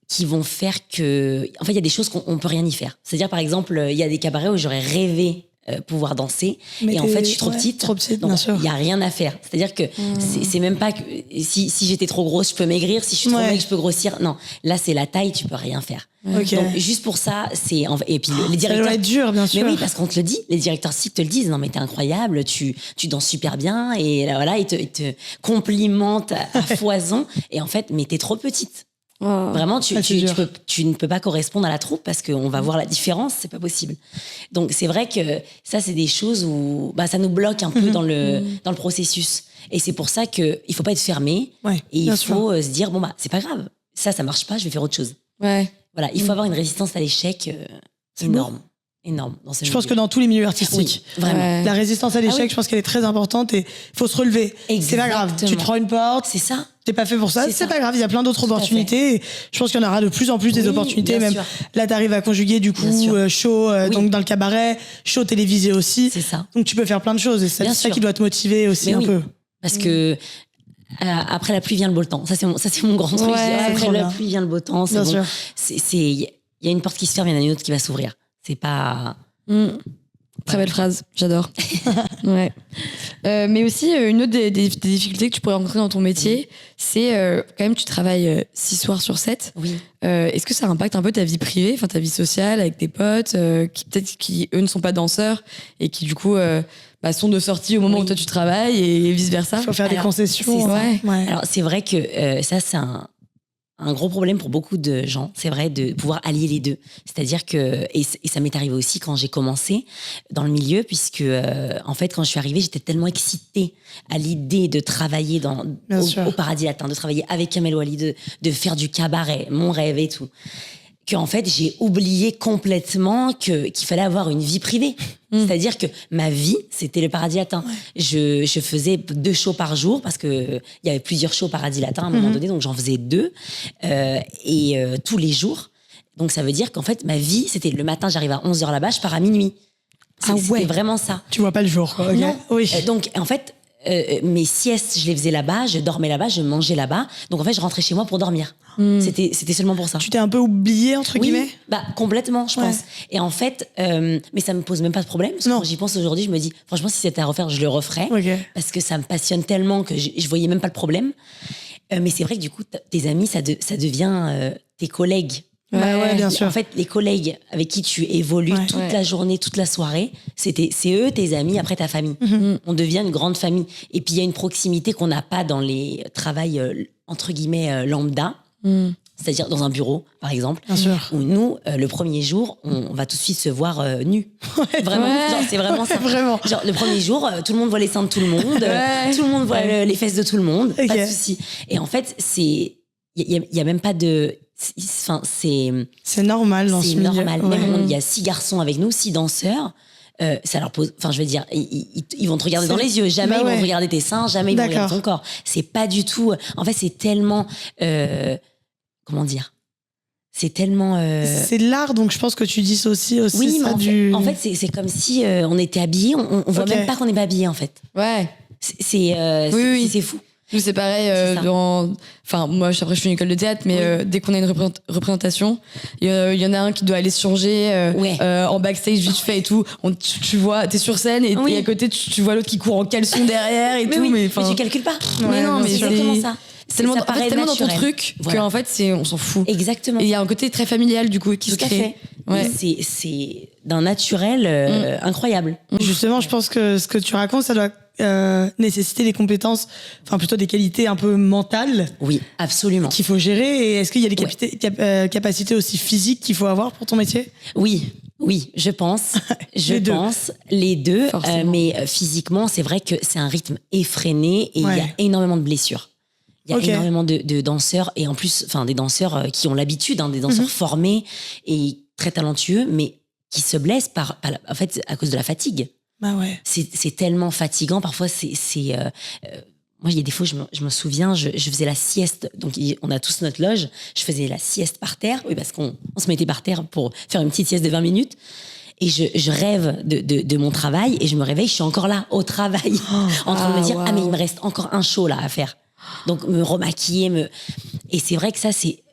Speaker 2: qui vont faire que... En fait, il y a des choses qu'on peut rien y faire. C'est-à-dire, par exemple, il y a des cabarets où j'aurais rêvé pouvoir danser.
Speaker 1: Mais
Speaker 2: et en fait, je suis trop petite.
Speaker 1: Trop petite,
Speaker 2: donc,
Speaker 1: bien sûr.
Speaker 2: il n'y a rien à faire. C'est-à-dire que c'est même pas que... Si j'étais trop grosse, je peux maigrir. Si je suis trop maigre, je peux grossir. Non, là, c'est la taille, tu peux rien faire.
Speaker 1: Ok.
Speaker 2: Donc, juste pour ça, c'est... Et puis, les directeurs...
Speaker 1: Ça doit être dur, bien sûr.
Speaker 2: Mais oui, parce qu'on te le dit. Les directeurs sites te le disent. Non, mais t'es incroyable, tu danses super bien. Et là, voilà, ils te complimentent à foison. Et en fait, mais t'es trop petite.
Speaker 3: Oh.
Speaker 2: Vraiment, tu ne peux pas correspondre à la troupe parce qu'on va voir la différence, c'est pas possible. Donc, c'est vrai que ça, c'est des choses où ça nous bloque un peu dans le processus. Et c'est pour ça qu'il faut pas être fermé.
Speaker 1: Ouais,
Speaker 2: et il faut se dire, c'est pas grave. Ça marche pas, je vais faire autre chose.
Speaker 3: Ouais.
Speaker 2: Voilà, il faut avoir une résistance à l'échec énorme. Énorme.
Speaker 1: Je pense que dans tous les milieux artistiques,
Speaker 2: vraiment.
Speaker 3: Ouais.
Speaker 1: la résistance à l'échec, je pense qu'elle est très importante et il faut se relever. C'est pas grave. Tu te prends une porte.
Speaker 2: C'est ça.
Speaker 1: T'es pas fait pour ça. C'est pas grave. Il y a plein d'autres opportunités. Et je pense qu'il y en aura de plus en plus des opportunités. Même là, t'arrives à conjuguer du coup show donc dans le cabaret, show télévisé aussi.
Speaker 2: C'est ça.
Speaker 1: Donc tu peux faire plein de choses et c'est ça qui doit te motiver aussi un peu.
Speaker 2: Parce que après la pluie vient le beau temps. Ça c'est mon grand truc. Après la pluie vient le beau temps. C'est bon. Il y a une porte qui se ferme, il y en a une autre qui va s'ouvrir. C'est pas...
Speaker 3: Très belle phrase, j'adore. Ouais. Mais aussi, une autre des difficultés que tu pourrais rencontrer dans ton métier, c'est quand même tu travailles 6 soirs sur 7.
Speaker 2: Oui.
Speaker 3: Est-ce que ça impacte un peu ta vie privée, enfin ta vie sociale avec tes potes, qui eux ne sont pas danseurs et qui du coup sont de sortie au moment où toi tu travailles et vice versa?
Speaker 1: Il faut faire des concessions.
Speaker 3: Ouais.
Speaker 2: Alors c'est vrai que ça c'est un gros problème pour beaucoup de gens, c'est vrai, de pouvoir allier les deux. C'est-à-dire que, et ça m'est arrivé aussi quand j'ai commencé dans le milieu, puisque en fait, quand je suis arrivée, j'étais tellement excitée à l'idée de travailler au Paradis Latin, de travailler avec Kamel Ouali, de faire du cabaret, mon rêve et tout, qu'en fait, j'ai oublié complètement qu'il fallait avoir une vie privée. C'est-à-dire que ma vie, c'était le Paradis Latin. Ouais. Je faisais 2 shows par jour parce que il y avait plusieurs shows au Paradis Latin à un moment donné, donc j'en faisais 2 tous les jours. Donc ça veut dire qu'en fait, ma vie, c'était le matin, j'arrive à 11h là-bas, je pars à minuit. C'était vraiment ça.
Speaker 1: Tu vois pas le jour, quoi. Okay.
Speaker 2: Non. Oui. Donc en fait, mes siestes, je les faisais là-bas, je dormais là-bas, je mangeais là-bas. Donc en fait, je rentrais chez moi pour dormir. C'était seulement pour ça.
Speaker 1: Tu t'es un peu oubliée, entre guillemets?
Speaker 2: Bah, complètement, je pense. Et en fait, mais ça me pose même pas de problème. Parce que quand j'y pense aujourd'hui, je me dis, franchement, si c'était à refaire, je le referais. Okay. Parce que ça me passionne tellement que je voyais même pas le problème. Mais c'est vrai que du coup, tes amis, ça devient tes collègues.
Speaker 1: Ouais, bien sûr.
Speaker 2: En fait, les collègues avec qui tu évolues toute la journée, toute la soirée, c'est eux tes amis, après ta famille. On devient une grande famille. Et puis il y a une proximité qu'on n'a pas dans les travails entre guillemets lambda. C'est-à-dire dans un bureau, par exemple,
Speaker 1: bien sûr.
Speaker 2: Où nous, le premier jour, on va tout de suite se voir nus. Vraiment, genre, c'est vraiment ça.
Speaker 1: Vraiment.
Speaker 2: Genre, le premier jour, tout le monde voit les seins de tout le monde, tout le monde voit les fesses de tout le monde, pas de souci. Et en fait, il y a même pas de... Enfin,
Speaker 1: c'est normal dans ce milieu.
Speaker 2: C'est normal. Même il y a 6 garçons avec nous, 6 danseurs. Ça leur pose, enfin, je veux dire, ils vont te regarder dans les yeux. Jamais ils vont regarder tes seins, jamais ils vont regarder ton corps. C'est pas du tout. En fait, c'est tellement. Comment dire? C'est tellement.
Speaker 1: C'est l'art, donc je pense que tu dissocies aussi.
Speaker 2: Oui,
Speaker 1: ça
Speaker 2: mais en fait, c'est comme si on était habillés. On voit même pas qu'on n'est pas habillés, en fait.
Speaker 3: Ouais.
Speaker 2: C'est fou.
Speaker 3: Nous, c'est pareil. Enfin, moi, après, je fais une école de théâtre, mais dès qu'on a une représentation, il y en a un qui doit aller se changer en backstage vite fait et tout. Tu vois, t'es sur scène et à côté, tu vois l'autre qui court en caleçon derrière et tout.
Speaker 2: Mais tu calcules pas.
Speaker 3: Mais non, mais
Speaker 2: c'est exactement ça.
Speaker 3: C'est tellement dans ton truc qu'en fait, on s'en fout.
Speaker 2: Exactement.
Speaker 3: Et il y a un côté très familial, du coup, qui se crée.
Speaker 2: Ouais. C'est d'un naturel incroyable.
Speaker 1: Justement, je pense que ce que tu racontes, ça doit nécessiter des compétences, enfin plutôt des qualités un peu mentales.
Speaker 2: Oui, absolument.
Speaker 1: Qu'il faut gérer. Et est-ce qu'il y a des capacités aussi physiques qu'il faut avoir pour ton métier?
Speaker 2: Oui, je pense. Les deux. Mais physiquement, c'est vrai que c'est un rythme effréné et il y a énormément de blessures. Il y a énormément de danseurs et en plus, enfin des danseurs qui ont l'habitude, des danseurs formés et très talentueux, mais qui se blessent en fait à cause de la fatigue.
Speaker 1: Bah ouais.
Speaker 2: C'est tellement fatigant. Parfois, moi, il y a des fois, je me souviens, je faisais la sieste. Donc, on a tous notre loge. Je faisais la sieste par terre. Oui, parce qu'on se mettait par terre pour faire une petite sieste de 20 minutes. Et je rêve de mon travail et je me réveille, je suis encore là, au travail, en train de me dire, mais il me reste encore un show là à faire. Donc, me remaquiller, Et c'est vrai que ça,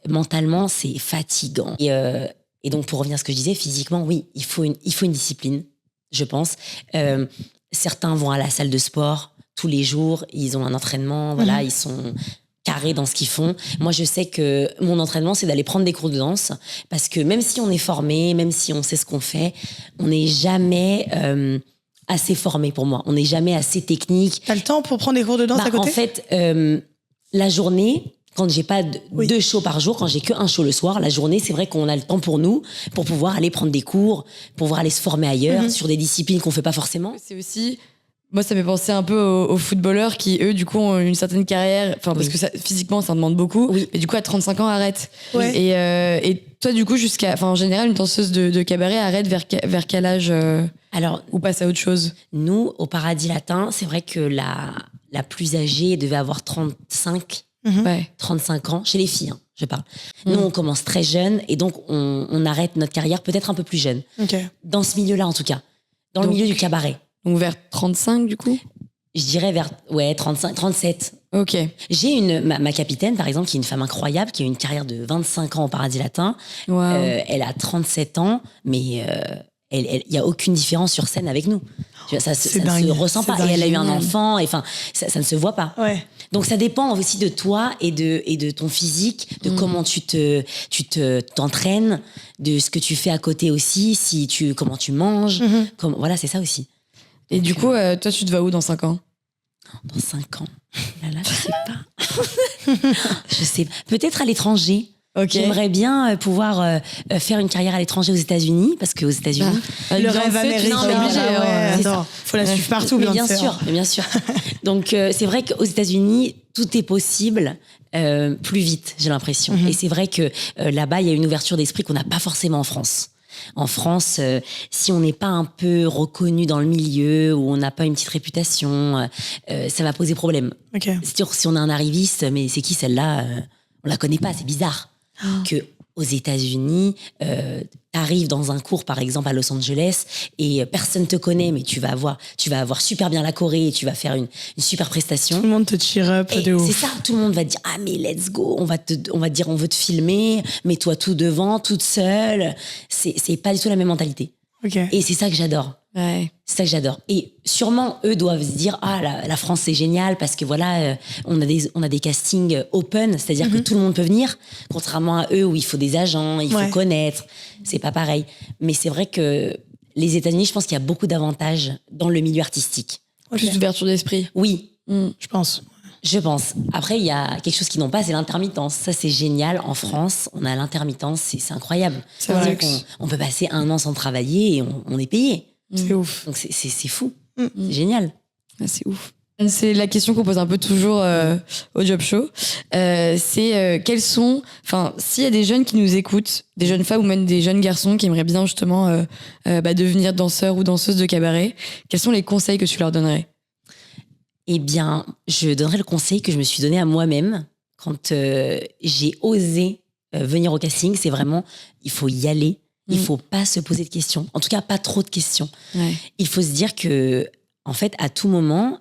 Speaker 2: mentalement, c'est fatigant. Et donc, pour revenir à ce que je disais, physiquement, oui, il faut une discipline, je pense. Certains vont à la salle de sport tous les jours, ils ont un entraînement, voilà, ils sont carrés dans ce qu'ils font. Moi, je sais que mon entraînement, c'est d'aller prendre des cours de danse, parce que même si on est formé, même si on sait ce qu'on fait, on n'est jamais assez formé pour moi. On n'est jamais assez technique.
Speaker 1: T'as le temps pour prendre des cours de danse à côté?
Speaker 2: En fait, la journée, quand j'ai pas 2 shows par jour, quand j'ai qu'un show le soir, la journée, c'est vrai qu'on a le temps pour nous, pour pouvoir aller prendre des cours, pour pouvoir aller se former ailleurs, sur des disciplines qu'on fait pas forcément.
Speaker 3: C'est aussi... Moi, ça me fait penser un peu aux footballeurs qui, eux, du coup, ont une certaine carrière. Enfin, parce que physiquement, ça en demande beaucoup.
Speaker 2: Oui.
Speaker 3: Mais du coup, à 35 ans, arrête. Ouais. Et toi, du coup, en général, une danseuse de cabaret arrête vers quel âge
Speaker 2: Alors,
Speaker 3: ou passe à autre chose?
Speaker 2: Nous, au Paradis Latin, c'est vrai que la plus âgée devait avoir 35 ans, chez les filles, je parle. Nous, on commence très jeune et donc on arrête notre carrière peut-être un peu plus jeune. Dans ce milieu-là, en tout cas. Dans le milieu du cabaret.
Speaker 3: Donc vers 35, du coup?
Speaker 2: Je dirais vers 35, 37.
Speaker 3: Ok.
Speaker 2: J'ai ma capitaine, par exemple, qui est une femme incroyable, qui a une carrière de 25 ans au Paradis Latin.
Speaker 3: Wow.
Speaker 2: Elle a 37 ans, mais il y a aucune différence sur scène avec nous. Ça ne se ressent pas. Et elle a eu un enfant, et ça ne se voit pas.
Speaker 1: Ouais.
Speaker 2: Donc ça dépend aussi de toi et de ton physique, de comment tu t'entraînes, de ce que tu fais à côté aussi, comment tu manges. Voilà, c'est ça aussi.
Speaker 3: Et du coup, toi, tu te vas où dans 5 ans?
Speaker 2: Dans 5 ans. Là, je sais pas. Je sais. Peut-être à l'étranger.
Speaker 3: Ok.
Speaker 2: J'aimerais bien pouvoir faire une carrière à l'étranger aux États-Unis, parce qu'aux États-Unis,
Speaker 1: le rêve américain,
Speaker 2: c'est obligé,
Speaker 1: faut la suivre partout,
Speaker 2: bien sûr. Donc c'est vrai qu'aux États-Unis, tout est possible plus vite, j'ai l'impression. Et c'est vrai que là-bas, il y a une ouverture d'esprit qu'on n'a pas forcément en France. En France, si on n'est pas un peu reconnu dans le milieu ou on n'a pas une petite réputation, ça va poser problème. C'est sûr, si on a un arriviste, mais c'est qui celle-là on la connaît pas, c'est bizarre. Que aux États-Unis, t'arrives dans un cours, par exemple, à Los Angeles, et personne te connaît, mais tu vas avoir super bien la Corée et tu vas faire une super prestation.
Speaker 1: Tout le monde te cheer up de ouf.
Speaker 2: C'est ça, tout le monde va te dire, ah, mais let's go, on va te dire, on veut te filmer, mets-toi tout devant, toute seule. C'est pas du tout la même mentalité. Et c'est ça que j'adore.
Speaker 3: Ouais.
Speaker 2: C'est ça que j'adore. Et sûrement, eux doivent se dire, ah, la France, c'est génial parce que voilà, on a des castings open, c'est-à-dire que tout le monde peut venir, contrairement à eux où il faut des agents, il faut connaître. C'est pas pareil. Mais c'est vrai que les États-Unis, je pense qu'il y a beaucoup d'avantages dans le milieu artistique.
Speaker 3: Plus d'ouverture d'esprit.
Speaker 2: Oui.
Speaker 1: Je pense.
Speaker 2: Après, il y a quelque chose qu'ils n'ont pas, c'est l'intermittence. Ça, c'est génial. En France, on a l'intermittence, c'est incroyable.
Speaker 1: C'est-à-dire
Speaker 2: qu'on peut passer 1 an sans travailler et on est payé.
Speaker 1: C'est ouf.
Speaker 2: Donc c'est fou. C'est génial.
Speaker 3: Ah, c'est ouf. C'est la question qu'on pose un peu toujours au Job Show. C'est quels sont... Enfin, s'il y a des jeunes qui nous écoutent, des jeunes femmes ou même des jeunes garçons qui aimeraient bien justement devenir danseur ou danseuse de cabaret, quels sont les conseils que tu leur donnerais ?
Speaker 2: Eh bien, je donnerais le conseil que je me suis donné à moi-même quand j'ai osé venir au casting. C'est vraiment, il faut y aller. Il faut pas se poser de questions. En tout cas, pas trop de questions.
Speaker 3: Ouais.
Speaker 2: Il faut se dire que, en fait, à tout moment,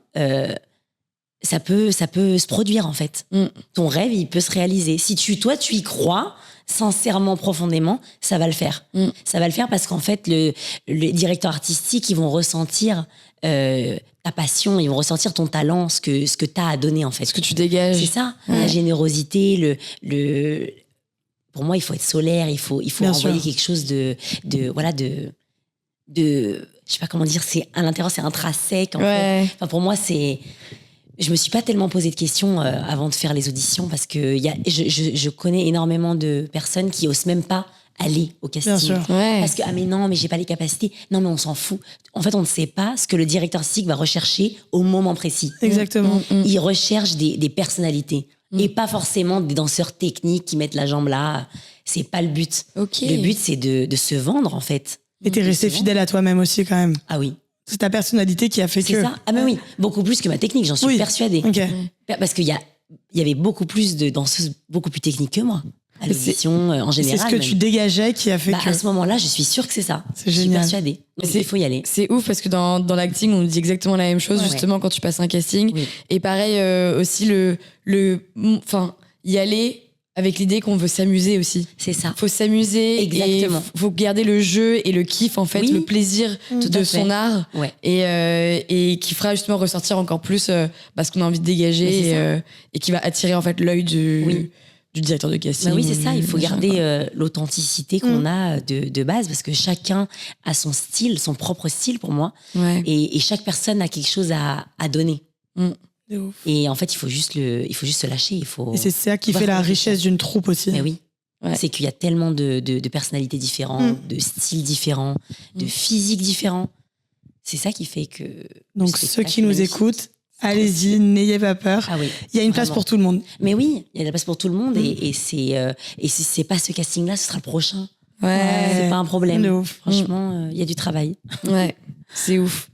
Speaker 2: ça peut se produire, en fait. Ton rêve, il peut se réaliser. Si toi, tu y crois, sincèrement, profondément, ça va le faire. Ça va le faire parce qu'en fait, les directeurs artistiques, ils vont ressentir ta passion, ils vont ressentir ton talent, ce que tu as à donner, en fait.
Speaker 3: Ce que tu dégages.
Speaker 2: C'est ça. La générosité, pour moi, il faut être solaire, il faut envoyer quelque chose de je sais pas comment dire, c'est à l'intérieur, c'est intrinsèque, en fait. Enfin, pour moi, je me suis pas tellement posé de questions avant de faire les auditions parce que je connais énormément de personnes qui osent même pas aller au casting.
Speaker 1: Bien sûr.
Speaker 2: Parce que, mais non, mais j'ai pas les capacités. Non, mais on s'en fout. En fait, on ne sait pas ce que le directeur artistique va rechercher au moment précis.
Speaker 1: Exactement.
Speaker 2: Il recherche des personnalités. Et pas forcément des danseurs techniques qui mettent la jambe là. C'est pas le but. Le but, c'est de se vendre, en fait.
Speaker 1: Et t'es resté fidèle à toi-même aussi, quand même.
Speaker 2: Ah oui.
Speaker 1: C'est ta personnalité qui a fait que...
Speaker 2: C'est ça. Ah mais oui, beaucoup plus que ma technique, j'en suis persuadée. Parce qu'il y avait beaucoup plus de danseuses beaucoup plus techniques que moi. À l'audition, en général.
Speaker 1: C'est ce que tu dégageais qui a fait que...
Speaker 2: À ce moment-là, je suis sûre que c'est ça.
Speaker 1: C'est génial.
Speaker 2: Je suis persuadée. Donc, il faut y aller.
Speaker 3: C'est ouf parce que dans l'acting, on dit exactement la même chose, justement, quand tu passes un casting.
Speaker 2: Oui.
Speaker 3: Et pareil, aussi, y aller avec l'idée qu'on veut s'amuser aussi.
Speaker 2: C'est ça.
Speaker 3: Faut s'amuser.
Speaker 2: Exactement.
Speaker 3: Faut garder le jeu et le kiff, en fait, le plaisir de son art. Et qui fera justement ressortir encore plus ce qu'on a envie de dégager et qui va attirer, en fait, l'œil du directeur de casting.
Speaker 2: Oui, c'est ça. Il faut garder l'authenticité qu'on a de base parce que chacun a son style, son propre style pour moi. Et chaque personne a quelque chose à donner. Et en fait, il faut juste se lâcher. Et c'est ça
Speaker 1: qui fait la richesse d'une troupe aussi.
Speaker 2: Mais oui. C'est qu'il y a tellement de personnalités différentes, de styles différents, de physiques différents. C'est ça qui fait que...
Speaker 1: Donc, ceux qui nous écoutent, allez-y, n'ayez pas peur.
Speaker 2: Ah oui,
Speaker 1: il y a une place pour tout le monde.
Speaker 2: Mais oui, il y a de la place pour tout le monde. Et si c'est pas ce casting-là, ce sera le prochain. C'est pas un problème. Franchement, il y a du travail.
Speaker 3: C'est ouf.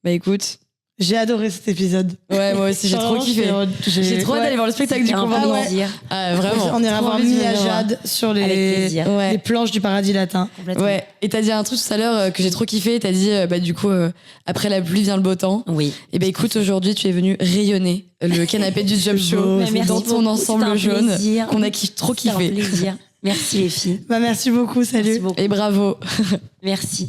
Speaker 3: Bah écoute...
Speaker 1: J'ai adoré cet épisode.
Speaker 3: Ouais, moi aussi, j'ai trop kiffé. J'ai trop hâte d'aller voir le spectacle du combat. Vraiment.
Speaker 1: On ira voir Mia Jade sur les planches du Paradis Latin.
Speaker 3: Ouais. Et t'as dit un truc tout à l'heure que j'ai trop kiffé. T'as dit, du coup, après la pluie vient le beau temps.
Speaker 2: Oui.
Speaker 3: Et écoute, aujourd'hui, tu es venu rayonner le canapé du Job Show dans ton ensemble jaune qu'on a trop kiffé.
Speaker 2: C'était un plaisir. Merci les filles.
Speaker 1: Merci beaucoup, salut.
Speaker 3: Et bravo.
Speaker 2: Merci.